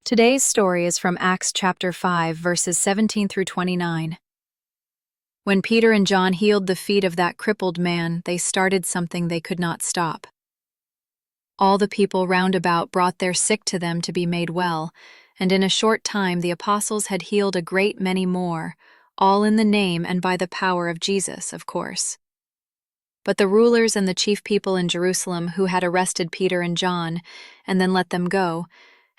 Today's story is from Acts chapter 5, verses 17 through 29. When Peter and John healed the feet of that crippled man, they started something they could not stop. All the people round about brought their sick to them to be made well, and in a short time the apostles had healed a great many more, all in the name and by the power of Jesus, of course. But the rulers and the chief people in Jerusalem who had arrested Peter and John, and then let them go,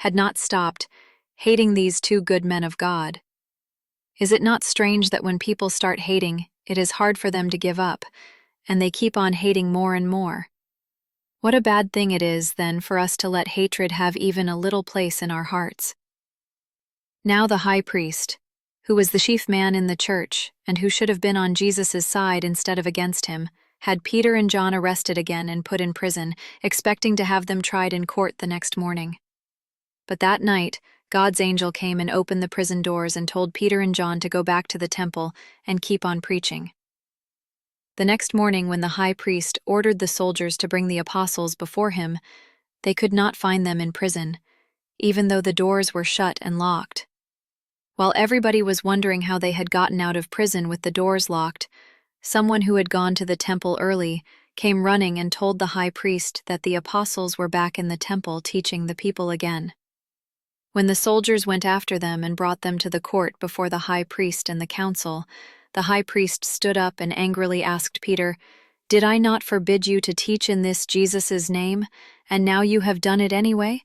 had not stopped, hating these two good men of God. Is it not strange that when people start hating, it is hard for them to give up, and they keep on hating more and more? What a bad thing it is, then, for us to let hatred have even a little place in our hearts. Now the high priest, who was the chief man in the church, and who should have been on Jesus' side instead of against him, had Peter and John arrested again and put in prison, expecting to have them tried in court the next morning. But that night, God's angel came and opened the prison doors and told Peter and John to go back to the temple and keep on preaching. The next morning, when the high priest ordered the soldiers to bring the apostles before him, they could not find them in prison, even though the doors were shut and locked. While everybody was wondering how they had gotten out of prison with the doors locked, someone who had gone to the temple early came running and told the high priest that the apostles were back in the temple teaching the people again. When the soldiers went after them and brought them to the court before the high priest and the council, the high priest stood up and angrily asked Peter, "Did I not forbid you to teach in this Jesus' name, and now you have done it anyway?"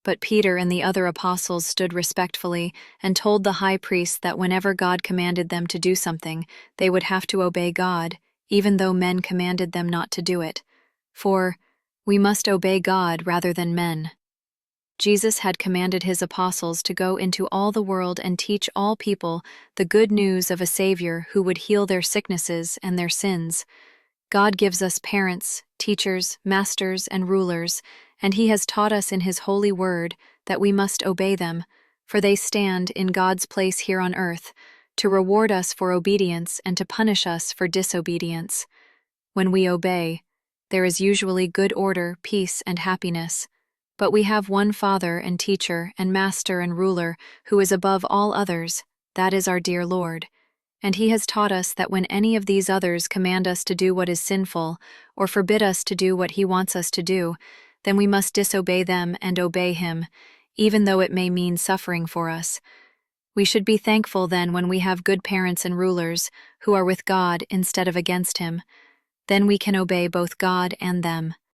But Peter and the other apostles stood respectfully and told the high priest that whenever God commanded them to do something, they would have to obey God, even though men commanded them not to do it. For we must obey God rather than men. Jesus had commanded his apostles to go into all the world and teach all people the good news of a Savior who would heal their sicknesses and their sins. God gives us parents, teachers, masters, and rulers, and he has taught us in his holy word that we must obey them, for they stand in God's place here on earth, to reward us for obedience and to punish us for disobedience. When we obey, there is usually good order, peace, and happiness. But we have one Father and Teacher and Master and Ruler who is above all others, that is our dear Lord. And he has taught us that when any of these others command us to do what is sinful, or forbid us to do what he wants us to do, then we must disobey them and obey him, even though it may mean suffering for us. We should be thankful then when we have good parents and rulers who are with God instead of against him. Then we can obey both God and them.